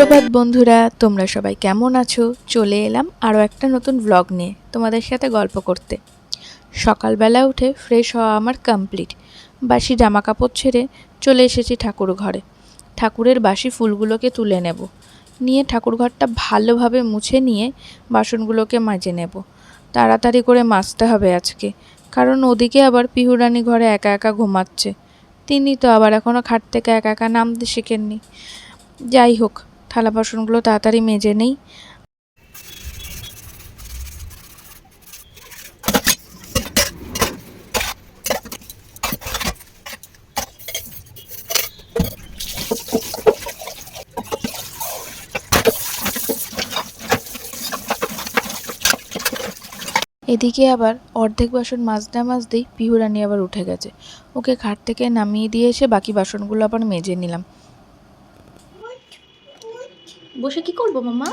সুপ্রভাত বন্ধুরা, তোমরা সবাই কেমন আছো? চলে এলাম আরও একটা নতুন ব্লগ নিয়ে তোমাদের সাথে গল্প করতে। সকালবেলা উঠে ফ্রেশ হওয়া আমার কমপ্লিট। বাসি জামা কাপড় ছেড়ে চলে এসেছি ঠাকুর ঘরে। ঠাকুরের বাসি ফুলগুলোকে তুলে নেব, নিয়ে ঠাকুর ঘরটা ভালোভাবে মুছে নিয়ে বাসনগুলোকে মাজে নেব। তাড়াতাড়ি করে মাজতে হবে আজকে, কারণ ওদিকে আবার পিহুরানি ঘরে একা একা ঘুমাচ্ছে। তিনি তো আবার এখনও খাট থেকে একা একা নামতে শেখেননি। যাই হোক, থালা বাসনগুলো তাড়াতাড়ি মেজে নেই। এদিকে আবার অর্ধেক বাসন মাজতেই পিহুরানি আবার উঠে গেছে। ওকে খাট থেকে নামিয়ে দিয়ে এসে বাকি বাসনগুলো আবার মেজে নিলাম। বসে কি করবো মামা?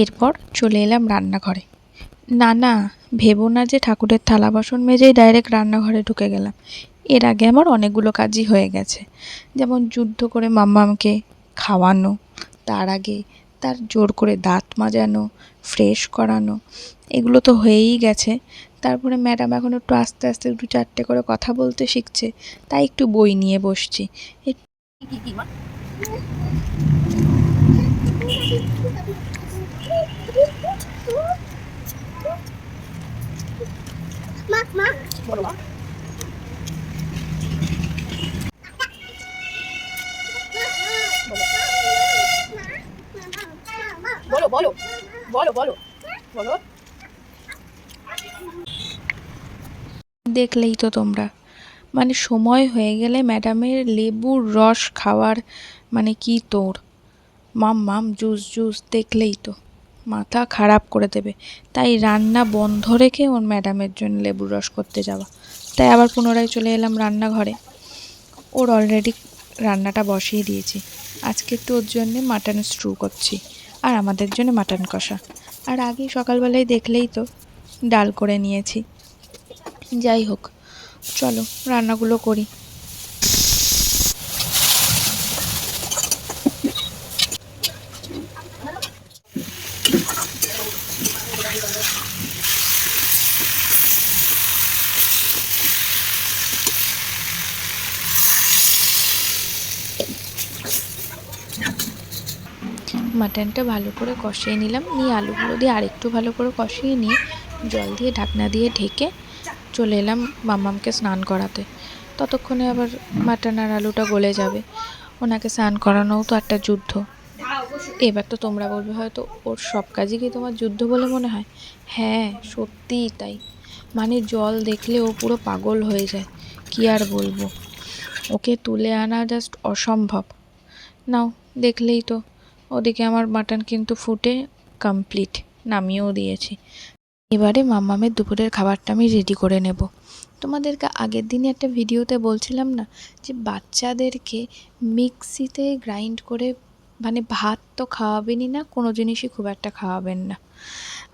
এরপর চলে এলাম রান্নাঘরে। না, ভেবো না যে ঠাকুরের থালা বাসন মেজেই ডাইরেক্ট রান্নাঘরে ঢুকে গেলাম। এর আগে আমার অনেকগুলো কাজই হয়ে গেছে, যেমন যুদ্ধ করে মাম্মামকে খাওয়ানো, তার আগে তার জোর করে দাঁত মাজানো, ফ্রেশ করানো, এগুলো তো হয়েই গেছে। তারপরে ম্যাডাম এখন একটু আস্তে আস্তে 2-4টে করে কথা বলতে শিখছে, তাই একটু বই নিয়ে বসছি। বলো। দেখলেই তো তোমরা, মানে সময় হয়ে গেলে ম্যাডামের লেবুর রস খাওয়ার মানে কি তোর মাম জুস দেখলেই তো মাথা খারাপ করে দেবে। তাই রান্না বন্ধ রেখে ওর ম্যাডামের জন্য লেবুর রস করতে যাওয়া। তাই আবার পুনরায় চলে এলাম রান্নাঘরে। ওর অলরেডি রান্নাটা বসিয়ে দিয়েছি। আজকে একটু ওর জন্যে মাটন স্ট্যু করছি, আর আমাদের জন্য মাটন কষা। আর আগেই সকালবেলায় দেখলেই তো ডাল করে নিয়েছি। যাই হোক, চলো রান্নাগুলো করি। মাটনটা ভালো করে কষিয়ে নিলাম, নিয়ে আলুগুলো দিয়ে আরেকটু ভালো করে কষিয়ে নিয়ে জল দিয়ে ঢাকনা দিয়ে ঢেকে চলে এলাম মাম্মামকে স্নান করাতে। ততক্ষণে আবার মাটন আর আলুটা গলে যাবে। ওনাকে স্নান করানোও তো একটা যুদ্ধ। এবার তো তোমরা বলবে হয়তো ওর সব কাজই কি তোমার যুদ্ধ বলে মনে হয়? হ্যাঁ, সত্যিই তাই। মানে জল দেখলে ও পুরো পাগল হয়ে যায়, কি আর বলবো। ওকে তুলে আনা জাস্ট অসম্ভব। নাও, দেখলেই তো ওদিকে আমার মাটন কিন্তু ফুটে কমপ্লিট, নামিয়েও দিয়েছি। এবারে মাম্মামের দুপুরের খাবারটা আমি রেডি করে নেব। তোমাদেরকে আগের দিনে একটা ভিডিওতে বলছিলাম না যে বাচ্চাদেরকে মিক্সিতে গ্রাইন্ড করে মানে ভাত তো খাওয়াবেনই না, কোনো জিনিসই খুব একটা খাওয়াবেন না।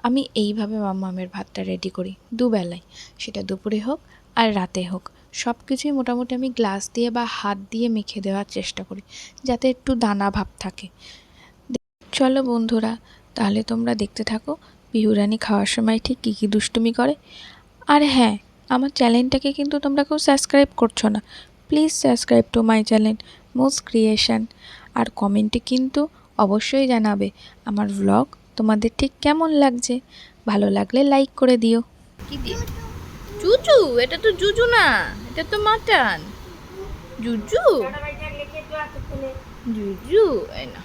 আমি এইভাবে মাম্মামের ভাতটা রেডি করি দুবেলায়, সেটা দুপুরে হোক আর রাতে হোক। সব কিছুই মোটামুটি আমি গ্লাস দিয়ে বা হাত দিয়ে মেখে দেওয়ার চেষ্টা করি, যাতে একটু দানা ভাব থাকে। চলো বন্ধুরা, তাহলে তোমরা দেখতে থাকো পিহুরানি খাওয়ার সময় ঠিক কী কী দুষ্টুমি করে। আর হ্যাঁ, আমার চ্যানেলটাকে কিন্তু তোমরা কেউ সাবস্ক্রাইব করছো না। Please subscribe to my channel Moss creation. আর কমেন্টে কিন্তু অবশ্যই জানাবে আমার ভ্লগ তোমাদের ঠিক কেমন লাগছে। ভালো লাগলে লাইক করে দিও। কি দিয়ে? জুজু? এটা তো জুজু না, এটা তো মাটন। জুজু জুজু, এই না